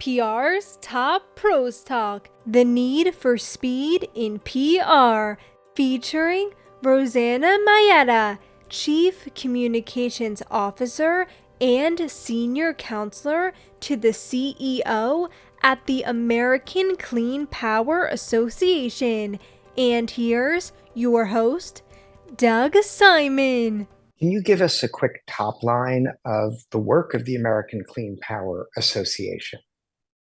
PR's Top Pros Talk, The Need for Speed in PR, featuring Rosanna Maietta, Chief Communications Officer and Senior Counselor to the CEO at the American Clean Power Association. And here's your host, Doug Simon. Can you give us a quick top line of the work of the American Clean Power Association?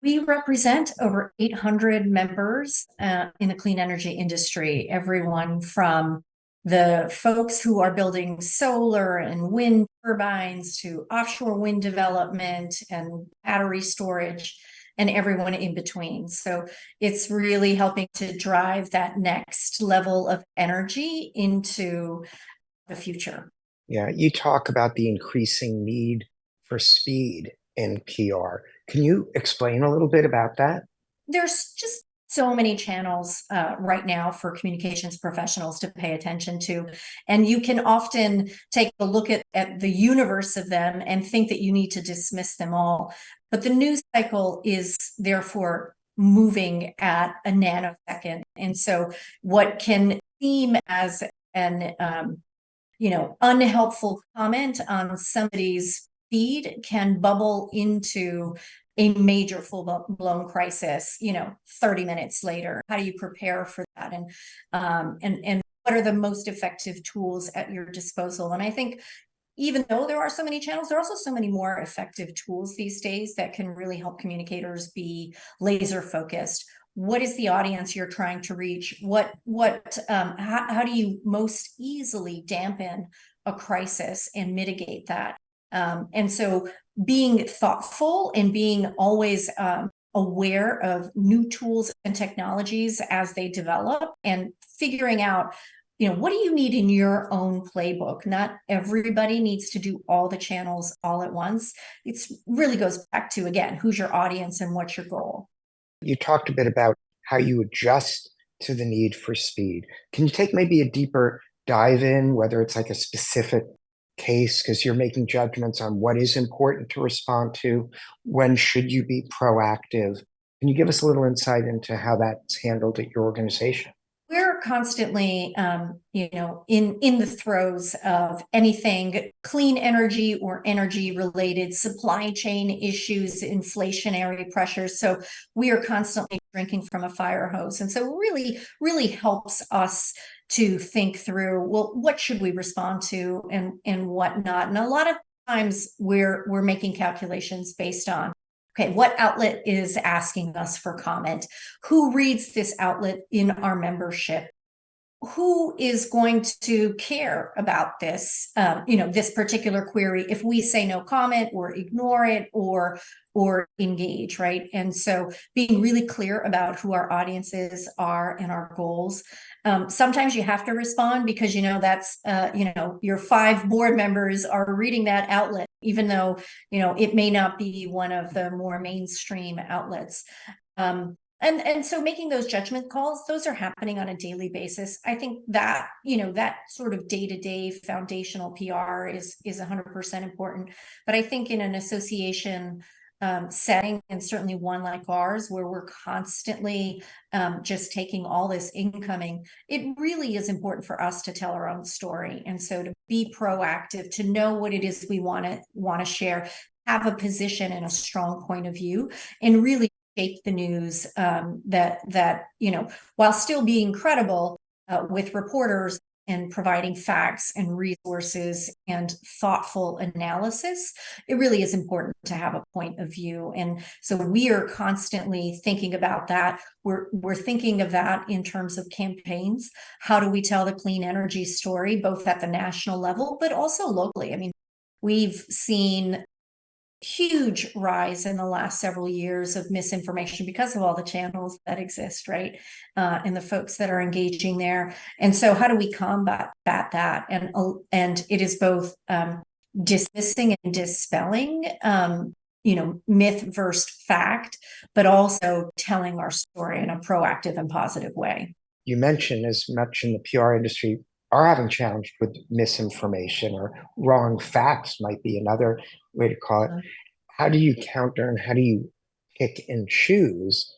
We represent over 800 members in the clean energy industry, everyone from the folks who are building solar and wind turbines to offshore wind development and battery storage and everyone in between. So it's really helping to drive that next level of energy into the future. Yeah, you talk about the increasing need for speed in PR. Can you explain a little bit about that? There's just so many channels right now for communications professionals to pay attention to. And you can often take a look at the universe of them and think that you need to dismiss them all. But the news cycle is therefore moving at a nanosecond. And so what can seem as an unhelpful comment on somebody's feed can bubble into a major full-blown crisis 30 minutes later. How do you prepare for that, and what are the most effective tools at your disposal? And I think even though there are so many channels, there are also so many more effective tools these days that can really help communicators be laser focused. What is the audience you're trying to reach? How do you most easily dampen a crisis and mitigate that? And so being thoughtful and being always aware of new tools and technologies as they develop, and figuring out, what do you need in your own playbook? Not everybody needs to do all the channels all at once. It really goes back to, again, who's your audience and what's your goal? You talked a bit about how you adjust to the need for speed. Can you take maybe a deeper dive in, whether it's like a specific case, because you're making judgments on what is important to respond to, when should you be proactive? Can you give us a little insight into how that's handled at your organization? We're constantly, in the throes of anything clean energy or energy related, supply chain issues, inflationary pressures. So we are constantly drinking from a fire hose. And so really, really helps us to think through, well, what should we respond to and what not? And a lot of times we're making calculations based on, okay, what outlet is asking us for comment? Who reads this outlet in our membership? Who is going to care about this, this particular query if we say no comment or ignore it or engage, right? And so being really clear about who our audiences are and our goals. Sometimes you have to respond because, that's, your 5 board members are reading that outlet, even though, it may not be one of the more mainstream outlets. And so making those judgment calls, those are happening on a daily basis. I think that, that sort of day-to-day foundational PR is 100% important. But I think in an association setting, and certainly one like ours, where we're constantly just taking all this incoming, it really is important for us to tell our own story. And so to be proactive, to know what it is we want to share, have a position and a strong point of view, and really shape the news that while still being credible with reporters and providing facts and resources and thoughtful analysis, it really is important to have a point of view. And so we are constantly thinking about that. We're thinking of that in terms of campaigns. How do we tell the clean energy story, both at the national level, but also locally? I mean, we've seen huge rise in the last several years of misinformation because of all the channels that exist, right? And the folks that are engaging there. And so how do we combat that? And it is both dismissing and dispelling, myth versus fact, but also telling our story in a proactive and positive way. You mentioned as much in the PR industry are having challenged with misinformation, or wrong facts might be another way to call it. How do you counter and how do you pick and choose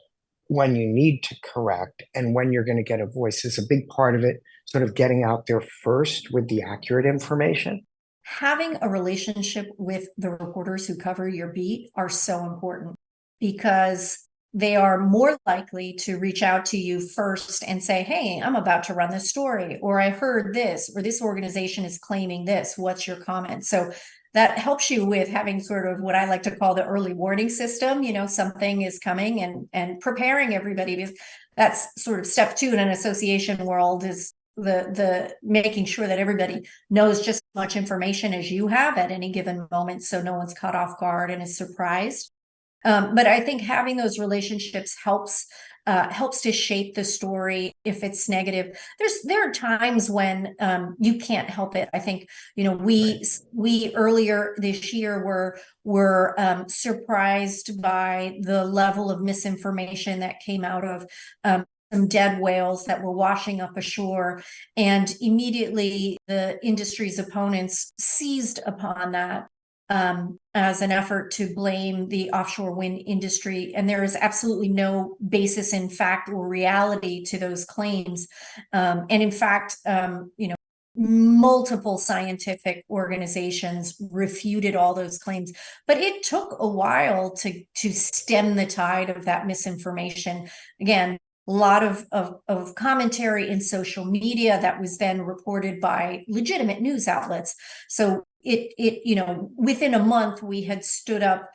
when you need to correct and when you're going to get a voice. Is a big part of it sort of getting out there first with the accurate information? Having a relationship with the reporters who cover your beat are so important because they are more likely to reach out to you first and say, hey, I'm about to run this story, or I heard this, or this organization is claiming this. What's your comment? So that helps you with having sort of what I like to call the early warning system. Something is coming, and preparing everybody, because that's sort of step two in an association world, is the making sure that everybody knows just as much information as you have at any given moment, so no one's caught off guard and is surprised. But I think having those relationships helps to shape the story if it's negative. There are times when you can't help it. I think we earlier this year were surprised by the level of misinformation that came out of some dead whales that were washing up ashore, and immediately the industry's opponents seized upon that as an effort to blame the offshore wind industry. And there is absolutely no basis in fact or reality to those claims. And in fact, multiple scientific organizations refuted all those claims, but it took a while to stem the tide of that misinformation. Again, a lot of commentary in social media that was then reported by legitimate news outlets. So within a month, we had stood up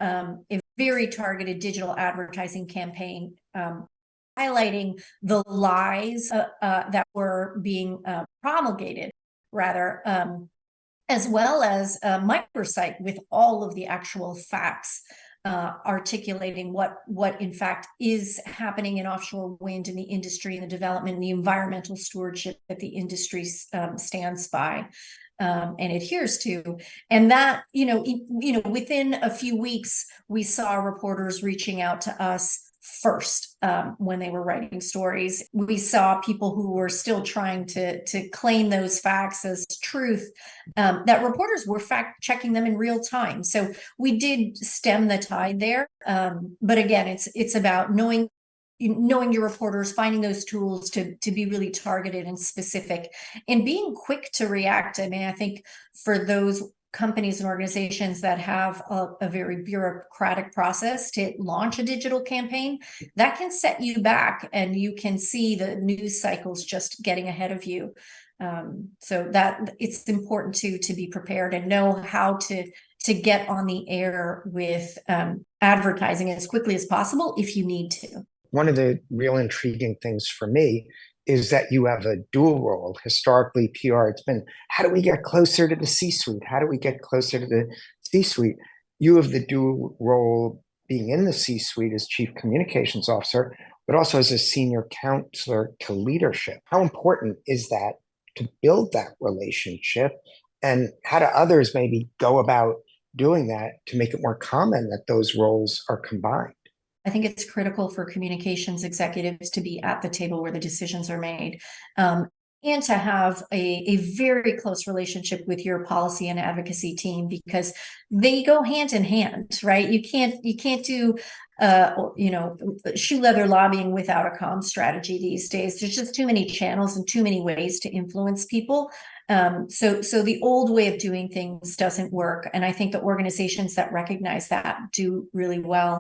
a very targeted digital advertising campaign highlighting the lies that were being promulgated, rather, as well as a microsite with all of the actual facts articulating what in fact is happening in offshore wind in the industry and the development and the environmental stewardship that the industry stands by and adheres to. And that, within a few weeks, we saw reporters reaching out to us first when they were writing stories. We saw people who were still trying to claim those facts as truth, that reporters were fact checking them in real time. So we did stem the tide there. But again, it's about knowing your reporters, finding those tools to be really targeted and specific, and being quick to react. I mean, I think for those companies and organizations that have a very bureaucratic process to launch a digital campaign, that can set you back, and you can see the news cycles just getting ahead of you. So that it's important to be prepared and know how to get on the air with advertising as quickly as possible if you need to. One of the real intriguing things for me is that you have a dual role. Historically, PR, it's been how do we get closer to the C-suite? How do we get closer to the C-suite? You have the dual role being in the C-suite as chief communications officer, but also as a senior counselor to leadership. How important is that to build that relationship? And how do others maybe go about doing that to make it more common that those roles are combined? I think it's critical for communications executives to be at the table where the decisions are made, and to have a very close relationship with your policy and advocacy team, because they go hand in hand, right? You can't do shoe leather lobbying without a comm strategy these days. There's just too many channels and too many ways to influence people. So the old way of doing things doesn't work, and I think the organizations that recognize that do really well.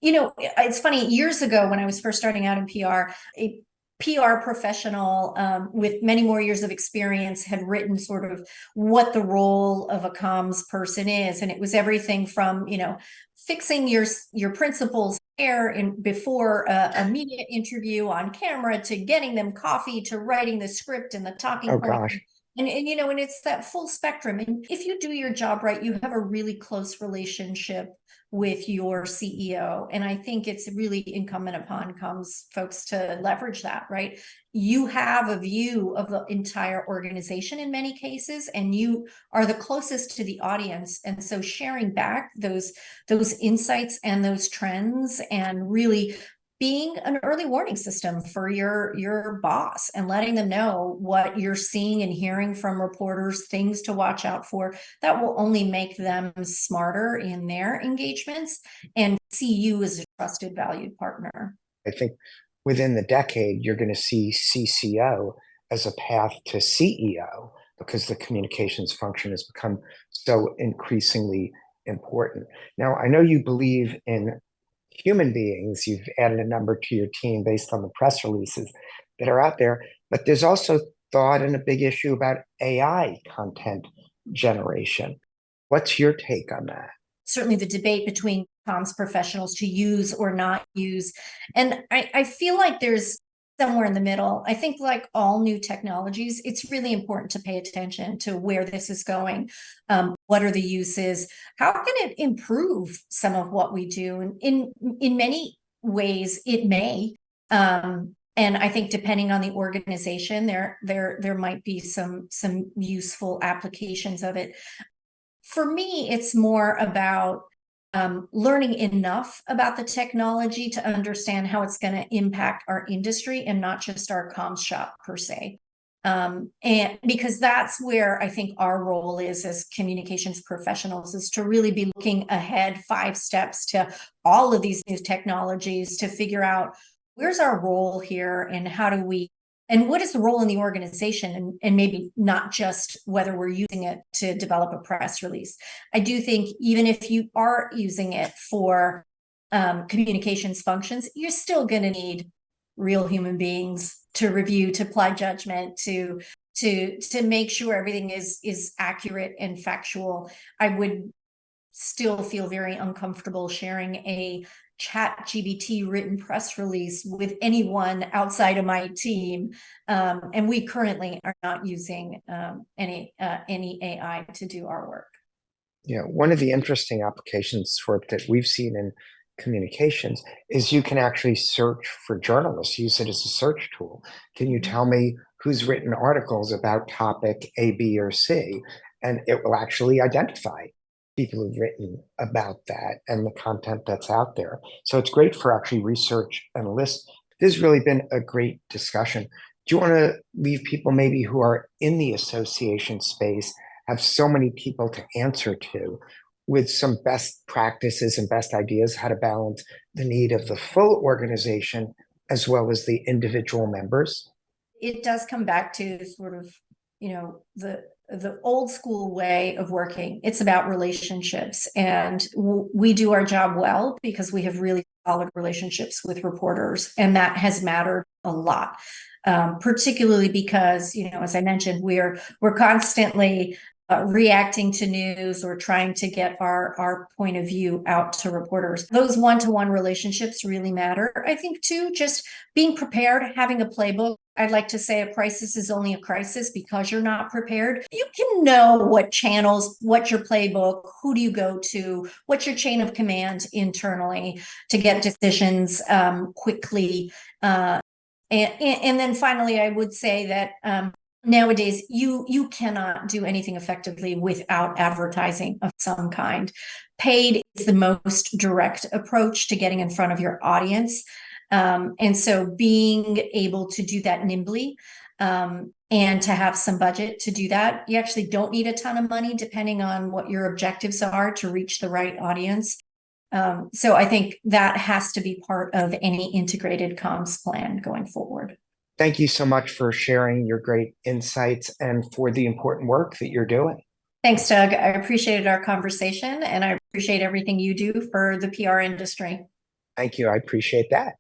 It's funny, years ago when I was first starting out in PR, a PR professional with many more years of experience had written sort of what the role of a comms person is. And it was everything from, fixing your principal's hair before a media interview on camera, to getting them coffee, to writing the script and the talking Oh, point. gosh. And it's that full spectrum. And if you do your job right, you have a really close relationship with your CEO. And I think it's really incumbent upon comms folks to leverage that, right? You have a view of the entire organization in many cases, and you are the closest to the audience. And so sharing back those insights and those trends, and really being an early warning system for your boss and letting them know what you're seeing and hearing from reporters, things to watch out for. That will only make them smarter in their engagements and see you as a trusted, valued partner. I think within the decade, you're going to see CCO as a path to CEO because the communications function has become so increasingly important. Now, I know you believe in human beings. You've added a number to your team based on the press releases that are out there, but there's also thought and a big issue about AI content generation. What's your take on that? Certainly the debate between comms professionals to use or not use. And I feel like there's somewhere in the middle. I think like all new technologies, it's really important to pay attention to where this is going. What are the uses? How can it improve some of what we do? And in many ways, it may. And I think depending on the organization, there might be some useful applications of it. For me, it's more about learning enough about the technology to understand how it's going to impact our industry and not just our comms shop per se. And because that's where I think our role is as communications professionals, is to really be looking ahead 5 steps to all of these new technologies to figure out where's our role here and how do we, and what is the role in the organization, and maybe not just whether we're using it to develop a press release. I do think even if you are using it for communications functions, you're still going to need real human beings to review, to apply judgment, to make sure everything is accurate and factual. I would still feel very uncomfortable sharing a ChatGPT written press release with anyone outside of my team. And we currently are not using any AI to do our work. Yeah, one of the interesting applications for it that we've seen in communications is you can actually search for journalists, use it as a search tool. Can you tell me who's written articles about topic A, B, or C? And it will actually identify people who've written about that and the content that's out there. So it's great for actually research analysts. This has really been a great discussion. Do you want to leave people maybe who are in the association space, have so many people to answer to, with some best practices and best ideas how to balance the need of the full organization as well as the individual members? It does come back to sort of, the old school way of working. It's about relationships, and we do our job well because we have really solid relationships with reporters, and that has mattered a lot. Particularly because, as I mentioned, we're constantly reacting to news or trying to get our point of view out to reporters. Those one-to-one relationships really matter. I think too, just being prepared, having a playbook. I'd like to say a crisis is only a crisis because you're not prepared. You can know what channels, what's your playbook, who do you go to, what's your chain of command internally to get decisions quickly. And then finally, I would say that nowadays, you cannot do anything effectively without advertising of some kind. Paid is the most direct approach to getting in front of your audience. And so being able to do that nimbly and to have some budget to do that, you actually don't need a ton of money depending on what your objectives are to reach the right audience. So I think that has to be part of any integrated comms plan going forward. Thank you so much for sharing your great insights and for the important work that you're doing. Thanks, Doug. I appreciated our conversation, and I appreciate everything you do for the PR industry. Thank you. I appreciate that.